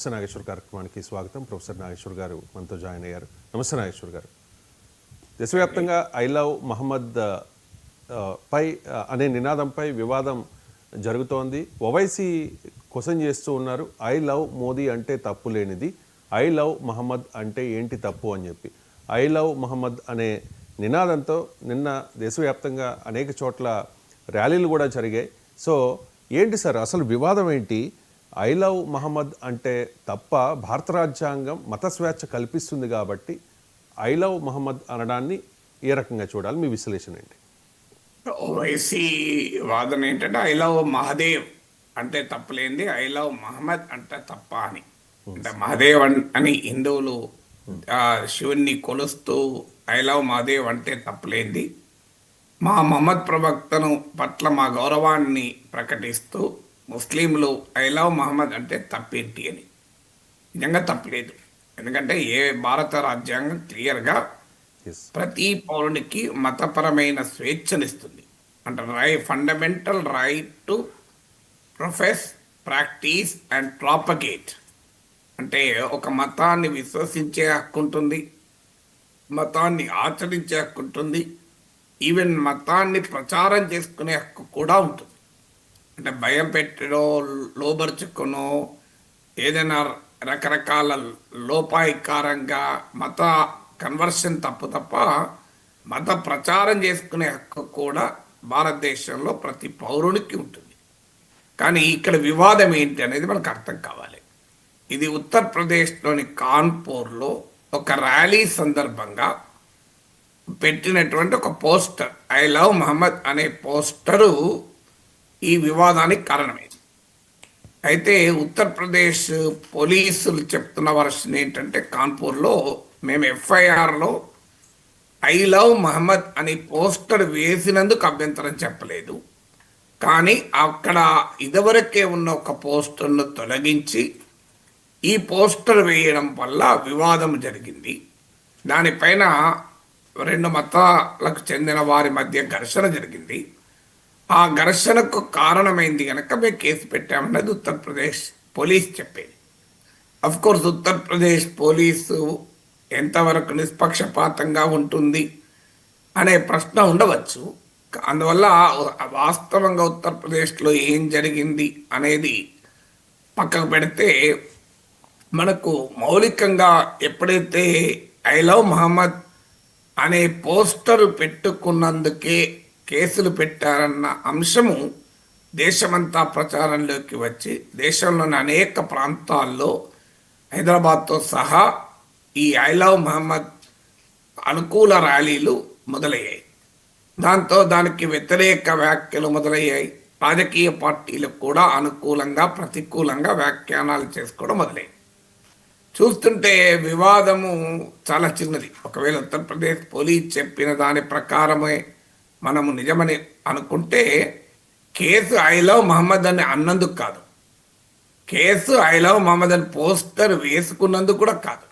నమస్తే నాగేశ్వర్ కార్యక్రమానికి స్వాగతం. ప్రొఫెసర్ నాగేశ్వర్ గారు మనతో జాయిన్ అయ్యారు. నమస్తే నాగేశ్వర్ గారు. దేశవ్యాప్తంగా ఐ లవ్ మహమ్మద్ పై అనే నినాదంపై వివాదం జరుగుతోంది. ఓవైసీ క్వశ్చన్ చేస్తూ ఉన్నారు, ఐ లవ్ మోదీ అంటే తప్పు లేనిది, ఐ లవ్ మహమ్మద్ అంటే ఏంటి తప్పు అని చెప్పి. ఐ లవ్ మహమ్మద్ అనే నినాదంతో నిన్న దేశవ్యాప్తంగా అనేక చోట్ల ర్యాలీలు కూడా జరిగాయి. సో ఏంటి సార్ అసలు వివాదం ఏంటి? ఐ లవ్ మహమ్మద్ అంటే తప్ప భారత రాజ్యాంగం మత స్వేచ్ఛ కల్పిస్తుంది కాబట్టి ఐ లవ్ మహమ్మద్ అనడాన్ని ఏ రకంగా చూడాలి? మీ విశ్లేషణ ఏంటి? ఓవైసీ వాదన ఏంటంటే ఐ లవ్ మహదేవ్ అంటే తప్పులేంది, ఐ లవ్ మహమ్మద్ అంటే తప్ప అని. అంటే మహదేవ్ అని హిందువులు శివుణ్ణి కొలుస్తూ ఐ లవ్ మహదేవ్ అంటే తప్పులేంది, మా మహమ్మద్ ప్రవక్తను పట్ల మా గౌరవాన్ని ప్రకటిస్తూ ముస్లింలు ఐ లవ్ మహమ్మద్ అంటే తప్పేంటి అని. నిజంగా తప్పలేదు. ఎందుకంటే భారత రాజ్యాంగం క్లియర్గా ప్రతి పౌరునికి మతపరమైన స్వేచ్ఛనిస్తుంది. అంటే fundamental right to profess, practice and propagate. అంటే ఒక మతాన్ని విశ్వసించే హక్కు ఉంటుంది, మతాన్ని ఆచరించే హక్కు ఉంటుంది, ఈవెన్ మతాన్ని ప్రచారం చేసుకునే హక్కు కూడా ఉంటుంది. అంటే భయం పెట్టడో, లోబరుచుకునో, ఏదైనా రకరకాల లోపాయికారంగా మత కన్వర్షన్ తప్ప మత ప్రచారం చేసుకునే హక్కు కూడా భారతదేశంలో ప్రతి పౌరునికి ఉంటుంది. కానీ ఇక్కడ వివాదం ఏంటి అనేది మనకు అర్థం కావాలి. ఇది ఉత్తరప్రదేశ్లోని కాన్పూర్లో ఒక ర్యాలీ సందర్భంగా పెట్టినటువంటి ఒక పోస్టర్, ఐ లవ్ మహమ్మద్ అనే పోస్టరు ఈ వివాదానికి కారణమైంది. అయితే ఉత్తరప్రదేశ్ పోలీసులు చెప్తున్న వర్షన్ ఏంటంటే, కాన్పూర్లో మేము ఎఫ్ఐఆర్లో ఐ లవ్ మహమ్మద్ అని పోస్టర్ వేసినందుకు అభ్యంతరం చెప్పలేదు, కానీ అక్కడ ఇదివరకే ఉన్న ఒక పోస్టర్ను తొలగించి ఈ పోస్టర్ వేయడం వల్ల వివాదం జరిగింది. దానిపైన రెండు మతాలకు చెందిన వారి మధ్య ఘర్షణ జరిగింది. ఆ ఘర్షణకు కారణమైంది కనుక మేము కేసు పెట్టామన్నది ఉత్తరప్రదేశ్ పోలీస్ చెప్పేది. అఫ్కోర్స్ ఉత్తరప్రదేశ్ పోలీసు ఎంతవరకు నిష్పక్షపాతంగా ఉంటుంది అనే ప్రశ్న ఉండవచ్చు. అందువల్ల వాస్తవంగా ఉత్తరప్రదేశ్లో ఏం జరిగింది అనేది పక్కకు పెడితే, మనకు మౌలికంగా ఎప్పుడైతే ఐ లవ్ మహమ్మద్ అనే పోస్టర్ పెట్టుకున్నందుకే కేసులు పెట్టారన్న అంశము దేశమంతా ప్రచారంలోకి వచ్చి దేశంలోని అనేక ప్రాంతాల్లో హైదరాబాద్తో సహా ఈ ఐ లవ్ మహమ్మద్ అనుకూల ర్యాలీలు మొదలయ్యాయి. దానికి వ్యతిరేక వ్యాఖ్యలు మొదలయ్యాయి. రాజకీయ పార్టీలకు కూడా అనుకూలంగా ప్రతికూలంగా వ్యాఖ్యానాలు చేసుకోవడం మొదలయ్యాయి. చూస్తుంటే వివాదము చాలా చిన్నది. ఒకవేళ ఉత్తరప్రదేశ్ పోలీస్ చెప్పిన దాని ప్రకారమే మనము నిజమని అనుకుంటే, కేసు ఐ లవ్ మహమ్మద్ అని అన్నందుకు కాదు, కేసు ఐ లవ్ మహమ్మద్ అని పోస్టర్ వేసుకున్నందుకు కూడా కాదు.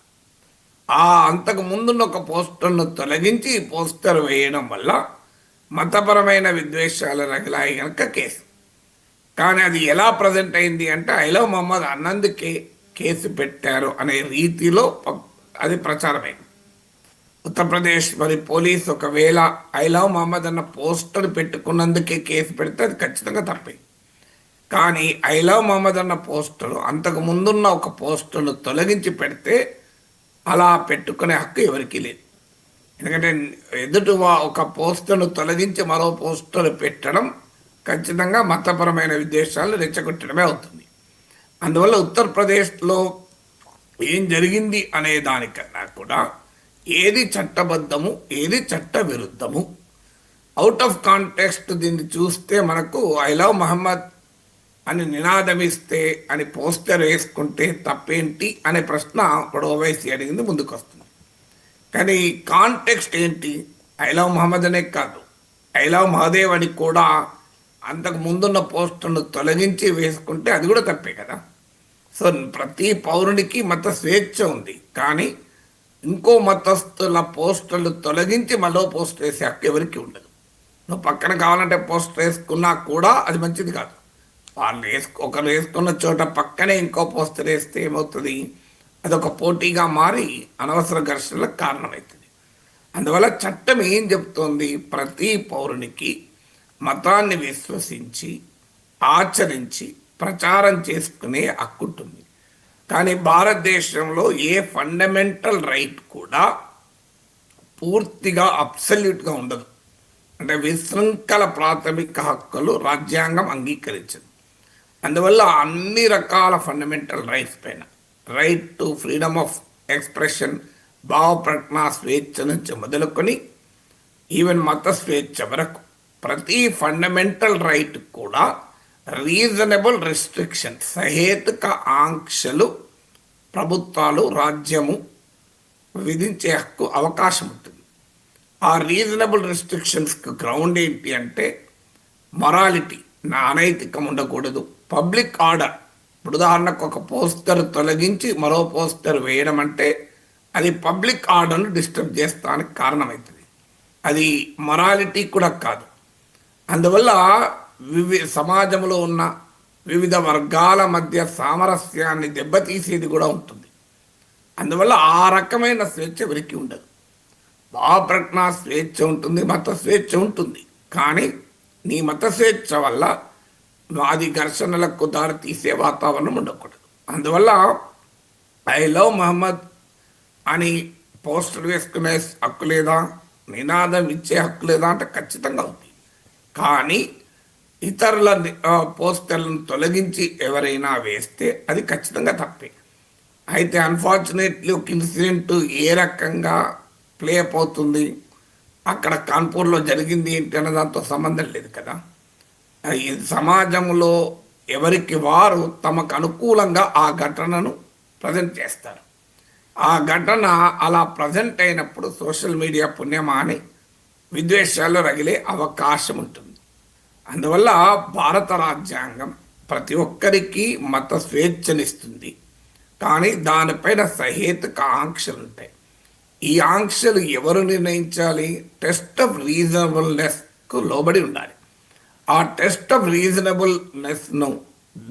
అంతకు ముందున్న ఒక పోస్టర్ను తొలగించి ఈ పోస్టర్ వేయడం వల్ల మతపరమైన విద్వేషాలు రగిలాయి కనుక కేసు. కానీ అది ఎలా ప్రజెంట్ అయింది అంటే, ఐ లవ్ మహమ్మద్ అన్నందుకే కేసు పెట్టారు అనే రీతిలో అది ప్రచారమైంది. ఉత్తరప్రదేశ్ మరి పోలీస్ ఒకవేళ ఐ లవ్ మహమ్మద్ అన్న పోస్టర్ పెట్టుకున్నందుకే కేసు పెడితే అది ఖచ్చితంగా తప్పే. కానీ ఐ లవ్ మహమ్మద్ అన్న పోస్టర్ అంతకు ముందున్న ఒక పోస్టర్ను తొలగించి పెడితే అలా పెట్టుకునే హక్కు ఎవరికీ లేదు. ఎందుకంటే ఒక పోస్టర్ను తొలగించి మరో పోస్టర్ పెట్టడం ఖచ్చితంగా మతపరమైన విద్వేషాలు రెచ్చగొట్టడమే అవుతుంది. అందువల్ల ఉత్తరప్రదేశ్లో ఏం జరిగింది అనే దానికన్నా కూడా ఏది చట్టబద్ధము, ఏది చట్ట విరుద్ధము, అవుట్ ఆఫ్ కాంటెక్స్ట్ దీన్ని చూస్తే మనకు ఐ లవ్ మహమ్మద్ అని నినాదమిస్తే అని పోస్టర్ వేసుకుంటే తప్పేంటి అనే ప్రశ్న ఇప్పుడు ఓవైసీ అడిగింది ముందుకు వస్తుంది. కానీ కాంటెక్స్ట్ ఏంటి? ఐ లవ్ మహమ్మద్ అనే కాదు, ఐ లవ్ మహదేవ్ అని కూడా అంతకు ముందున్న పోస్టర్ను తొలగించి వేసుకుంటే అది కూడా తప్పే కదా. సో ప్రతి పౌరునికి మత స్వేచ్ఛ ఉంది, కానీ ఇంకో మతస్థుల పోస్టర్లు తొలగించి మరో పోస్టర్ వేసే హక్కు ఎవరికి ఉండదు. నువ్వు పక్కన కావాలంటే పోస్టర్ వేసుకున్నా కూడా అది మంచిది కాదు. ఒకరు వేసుకున్న చోట పక్కనే ఇంకో పోస్టర్ వేస్తే ఏమవుతుంది, అదొక పోటీగా మారి అనవసర ఘర్షణలకు కారణమవుతుంది. అందువల్ల చట్టం ఏం చెప్తోంది, ప్రతి పౌరునికి మతాన్ని విశ్వసించి ఆచరించి ప్రచారం చేసుకునే హక్కు ఉంటుంది. కానీ భారతదేశంలో ఏ ఫండమెంటల్ రైట్ కూడా పూర్తిగా అబ్సల్యూట్గా ఉండదు. అంటే విశృంఖల ప్రాథమిక హక్కులు రాజ్యాంగం అంగీకరించదు. అందువల్ల అన్ని రకాల ఫండమెంటల్ రైట్స్ పైన, right to freedom of expression, భావ ప్రకటన స్వేచ్ఛ నుంచి మొదలుకొని ఈవెన్ మత స్వేచ్ఛ వరకు ప్రతి ఫండమెంటల్ రైట్ కూడా రీజనబుల్ రిస్ట్రిక్షన్, సహేతుక ఆంక్షలు ప్రభుత్వాలు రాజ్యము విధించే హక్కు అవకాశం ఉంటుంది. ఆ రీజనబుల్ రిస్ట్రిక్షన్స్కి గ్రౌండ్ ఏంటి అంటే మొరాలిటీ, అనైతికం ఉండకూడదు. పబ్లిక్ ఆర్డర్, ఇప్పుడు ఉదాహరణకు ఒక పోస్టర్ తొలగించి మరో పోస్టర్ వేయడం అంటే అది పబ్లిక్ ఆర్డర్ను డిస్టర్బ్ చేస్తానికి కారణమవుతుంది. అది మొరాలిటీ కూడా కాదు. అందువల్ల సమాజంలో ఉన్న వివిధ వర్గాల మధ్య సామరస్యాన్ని దెబ్బతీసేది కూడా ఉంటుంది. అందువల్ల ఆ రకమైన స్వేచ్ఛ ఎవరికి ఉండదు. భావ ప్రకటన స్వేచ్ఛ ఉంటుంది, మత స్వేచ్ఛ ఉంటుంది. కానీ నీ మత స్వేచ్ఛ వల్ల అది ఘర్షణలకు దారి తీసే వాతావరణం ఉండకూడదు. అందువల్ల ఐ లవ్ మహమ్మద్ అని పోస్టర్ వేసుకునే హక్కు లేదా, నినాదం ఇచ్చే హక్కు లేదా అంటే ఖచ్చితంగా ఉంది. కానీ ఇతరుల పోస్టర్లను తొలగించి ఎవరైనా వేస్తే అది ఖచ్చితంగా తప్పే. అయితే అన్ఫార్చునేట్లీ ఒక ఇన్సిడెంట్ ఏ రకంగా ప్లే అప్ అవుతుంది, అక్కడ కాన్పూర్లో జరిగింది ఏంటి అన్న దాంతో సంబంధం లేదు కదా. ఈ సమాజంలో ఎవరికి వారు తమకు అనుకూలంగా ఆ ఘటనను ప్రజెంట్ చేస్తారు. ఆ ఘటన అలా ప్రజెంట్ అయినప్పుడు సోషల్ మీడియా పుణ్యమా అని విద్వేషాలు రగిలే అవకాశం ఉంటుంది. అందువల్ల భారత రాజ్యాంగం ప్రతి ఒక్కరికి మత స్వేచ్ఛనిస్తుంది. కానీ దానిపైన సహేతుక ఆంక్షలు ఉంటాయి. ఈ ఆంక్షలు ఎవరు నిర్ణయించాలి? టెస్ట్ ఆఫ్ రీజనబుల్నెస్కు లోబడి ఉండాలి. ఆ టెస్ట్ ఆఫ్ రీజనబుల్నెస్ను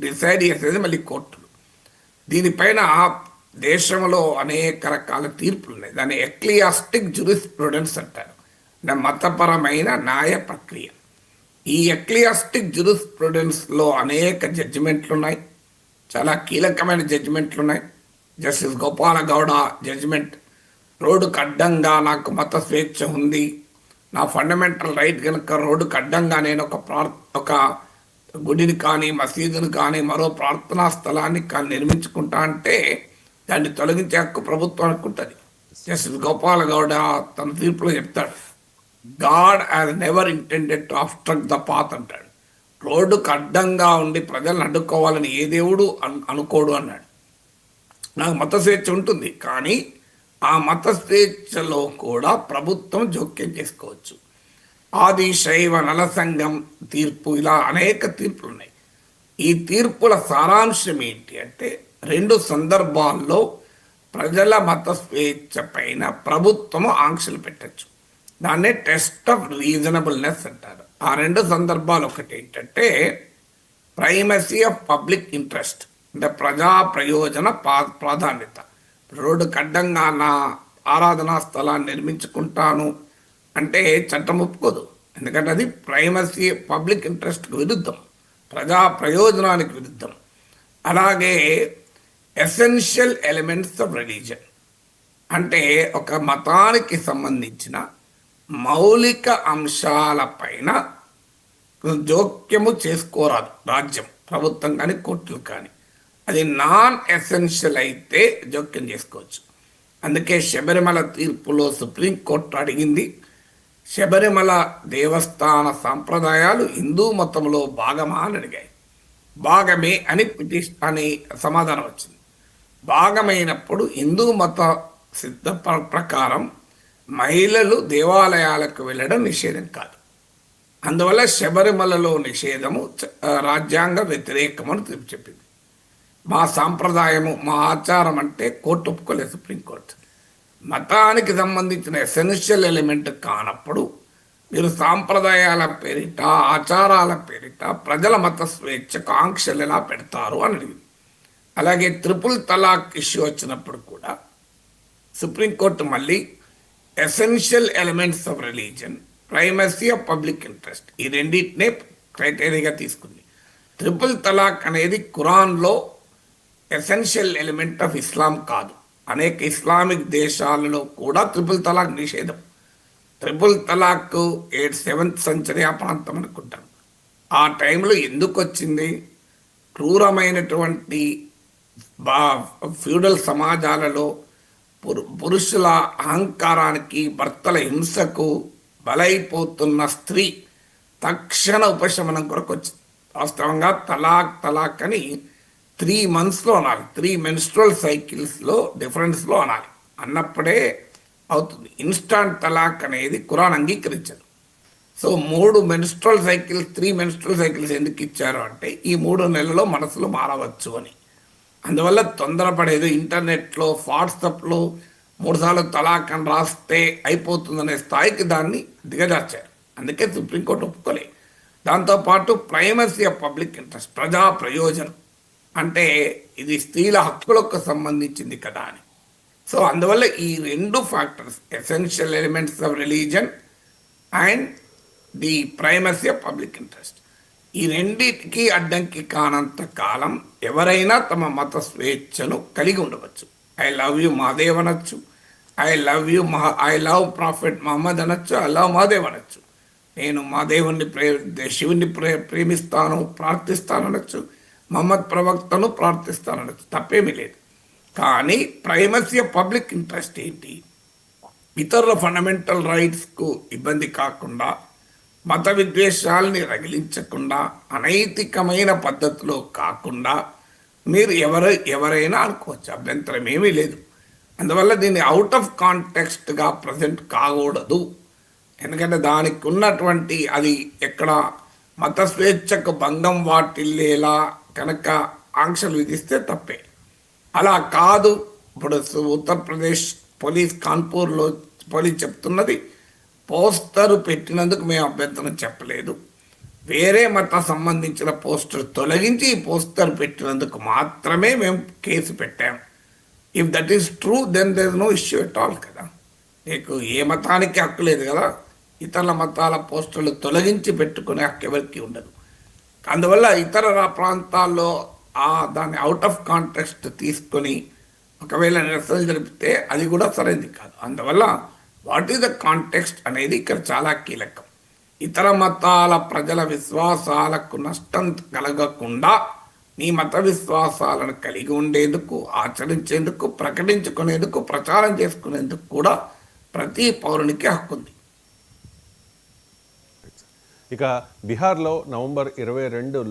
డిసైడ్ చేసేది మళ్ళీ కోర్టులు. దీనిపైన దేశంలో అనేక రకాల తీర్పులు ఉన్నాయి. దాన్ని ఎక్లియాస్టిక్ జురిస్ప్రుడెన్స్ అంటారు, మతపరమైన న్యాయ ప్రక్రియ. ఈ ఎక్లియాస్టిక్ జురిస్ప్రుడెన్స్లో అనేక జడ్జిమెంట్లు ఉన్నాయి, చాలా కీలకమైన జడ్జిమెంట్లు ఉన్నాయి. జస్టిస్ గోపాల గౌడ జడ్జిమెంట్, రోడ్డుకు అడ్డంగా నాకు మత స్వేచ్ఛ ఉంది, నా ఫండమెంటల్ రైట్ కనుక రోడ్డుకు అడ్డంగా నేను ఒక గుడిని కానీ మసీదుని కానీ మరో ప్రార్థనా స్థలాన్ని కానీ నిర్మించుకుంటా అంటే దాన్ని తొలగించే హక్కు ప్రభుత్వానికి ఉంటుంది. జస్టిస్ గోపాల గౌడ తన తీర్పులో చెప్తాడు, God has never intended to obstruct the path అంటాడు. రోడ్డుకు అడ్డంగా ఉండి ప్రజలను అడ్డుకోవాలని ఏ దేవుడు అనుకోడు అన్నాడు. నాకు మత స్వేచ్ఛ ఉంటుంది, కానీ ఆ మత స్వేచ్ఛలో కూడా ప్రభుత్వం జోక్యం చేసుకోవచ్చు. ఆది శైవ నలసంగం తీర్పు, ఇలా అనేక తీర్పులు ఉన్నాయి. ఈ తీర్పుల సారాంశం ఏంటి అంటే, రెండు సందర్భాల్లో ప్రజల మత స్వేచ్ఛ పైన ప్రభుత్వము ఆంక్షలు పెట్టచ్చు. దాన్నే టెస్ట్ ఆఫ్ రీజనబుల్నెస్ అంటారు. ఆ రెండు సందర్భాలు ఒకటి ఏంటంటే ప్రైమసీ ఆఫ్ పబ్లిక్ ఇంట్రెస్ట్, అంటే ప్రజా ప్రయోజన ప్రాధాన్యత. రోడ్డుకు అడ్డంగా నా ఆరాధనా స్థలాన్ని నిర్మించుకుంటాను అంటే చట్టం ఒప్పుకోదు. ఎందుకంటే అది ప్రైమసీ పబ్లిక్ ఇంట్రెస్ట్కి విరుద్ధం, ప్రజా ప్రయోజనానికి విరుద్ధం. అలాగే ఎసెన్షియల్ ఎలిమెంట్స్ ఆఫ్ రిలీజన్, అంటే ఒక మతానికి సంబంధించిన మౌలిక అంశాలపైన జోక్యము చేసుకోరాదు రాజ్యం, ప్రభుత్వం కానీ కోర్టులు కానీ. అది నాన్ ఎసెన్షియల్ అయితే జోక్యం చేసుకోవచ్చు. అందుకే శబరిమల తీర్పులో సుప్రీంకోర్టు అడిగింది, శబరిమల దేవస్థాన సాంప్రదాయాలు హిందూ మతంలో భాగమా అని అడిగాయి. భాగమే అని అని సమాధానం వచ్చింది. భాగమైనప్పుడు హిందూ మత సిద్ధ ప్రకారం మహిళలు దేవాలయాలకు వెళ్ళడం నిషేధం కాదు. అందువల్ల శబరిమలలో నిషేధము రాజ్యాంగ వ్యతిరేకమని తీర్పు చెప్పింది. మా సాంప్రదాయము, మా ఆచారం అంటే కోర్టు ఒప్పుకోలేదు సుప్రీంకోర్టు. మతానికి సంబంధించిన ఎసెన్షియల్ ఎలిమెంట్ కానప్పుడు మీరు సాంప్రదాయాల పేరిట ఆచారాల పేరిట ప్రజల మత స్వేచ్ఛకు ఆంక్షలు ఎలా పెడతారు అని అడిగింది. అలాగే ట్రిపుల్ తలాక్ ఇష్యూ వచ్చినప్పుడు కూడా సుప్రీంకోర్టు మళ్ళీ essential elements of religion, primacy of public interest ఈ రెండింటినే క్రైటీరియాగా తీసుకుంది. ట్రిపుల్ తలాక్ అనేది ఖురాన్లో ఎసెన్షియల్ ఎలిమెంట్ ఆఫ్ ఇస్లాం కాదు. అనేక ఇస్లామిక్ దేశాలలో కూడా ట్రిపుల్ తలాక్ నిషేధం. ట్రిపుల్ తలాక్ 7th సెంచరీ ఆ ప్రాంతం అనుకుంటాం. ఆ టైంలో ఎందుకు వచ్చింది? క్రూరమైనటువంటి ఫ్యూడల్ సమాజాలలో పురుషుల అహంకారానికి, భర్తల హింసకు బలైపోతున్న స్త్రీ తక్షణ ఉపశమనం కొరకు వచ్చింది. వాస్తవంగా తలాక్ అని 3 monthsలో అనాలి, 3 menstrual cyclesలో డిఫరెన్స్లో అనాలి. అన్నప్పుడే అవుతుంది. ఇన్స్టాంట్ తలాక్ అనేది ఖురాన్ అంగీకరించదు. So 3 menstrual cycles, 3 menstrual cycles ఎందుకు ఇచ్చారు అంటే ఈ 3 నెలల్లో మనసులు మారవచ్చు అని. అందువల్ల తొందరపడేది ఇంటర్నెట్లో, వాట్సాప్లో 3 సార్లు తలాక్ అని రాస్తే అయిపోతుందనే స్థాయికి దాన్ని దిగజార్చారు. అందుకే సుప్రీంకోర్టు ఒప్పుకోలే. దాంతోపాటు ప్రైమసీ ఆఫ్ పబ్లిక్ ఇంట్రెస్ట్, ప్రజా ప్రయోజనం అంటే ఇది స్త్రీల హక్కులకు సంబంధించింది కదా అని. సో అందువల్ల ఈ 2 factors, essential elements of religion and the primacy of public interest, ఈ రెండింటికి అడ్డంకి కానంత కాలం ఎవరైనా తమ మత స్వేచ్ఛను కలిగి ఉండవచ్చు. ఐ లవ్ యూ మహాదేవ్ అనొచ్చు, ఐ లవ్ ప్రాఫెట్ మహమ్మద్ అనొచ్చు, ఐ లవ్ మహాదేవ్ అనొచ్చు, నేను మా దేవుణ్ణి శివుణ్ణి ప్రేమిస్తాను, ప్రార్థిస్తాను అనొచ్చు, మహమ్మద్ ప్రవక్తను ప్రార్థిస్తాను అనొచ్చు, తప్పేమీ లేదు. కానీ ప్రైమసీ ఆఫ్ పబ్లిక్ ఇంట్రెస్ట్ ఏంటి? ఇతరుల ఫండమెంటల్ రైట్స్కు ఇబ్బంది కాకుండా, మత విద్వేషాలని రగిలించకుండా, అనైతికమైన పద్ధతిలో కాకుండా మీరు ఎవరైనా అనుకోవచ్చు, అభ్యంతరం ఏమీ లేదు. అందువల్ల దీన్ని అవుట్ ఆఫ్ కాంటెక్స్ట్గా ప్రజెంట్ కాకూడదు. ఎందుకంటే దానికి ఉన్నటువంటి అది ఎక్కడ మత స్వేచ్ఛకు భంగం వాటిల్లేలా కనుక ఆంక్షలు విధిస్తే తప్పే. అలా కాదు. ఇప్పుడు ఉత్తరప్రదేశ్ పోలీస్, కాన్పూర్లో పోలీస్ చెప్తున్నది, పోస్టర్ పెట్టినందుకు మేము అభ్యంతరం చెప్పలేదు, వేరే మత సంబంధించిన పోస్టర్ తొలగించి ఈ పోస్టర్ పెట్టినందుకు మాత్రమే మేము కేసు పెట్టాం. If that is true then there is no issue at all కదా. నీకు ఏ మతానికి హక్కు లేదు కదా, ఇతరుల మతాల పోస్టర్లు తొలగించి పెట్టుకునే హక్కు ఎవరికి ఉండదు. అందువల్ల ఇతర ప్రాంతాల్లో దాన్ని అవుట్ ఆఫ్ కాంటెక్స్ట్ తీసుకొని ఒకవేళ నిరసన జరిపితే అది కూడా సరైనది కాదు. అందువల్ల వాట్ ఈస్ ద కాంటెక్స్ట్ అనేది ఇక్కడ చాలా కీలకం. ఇతర మతాల ప్రజల విశ్వాసాలకు నష్టం కలగకుండా నీ మత విశ్వాసాలను కలిగి ఉండేందుకు, ఆచరించేందుకు, ప్రకటించుకునేందుకు, ప్రచారం చేసుకునేందుకు కూడా ప్రతి పౌరునికి హక్కు ఉంది. ఇక బీహార్లో నవంబర్ 22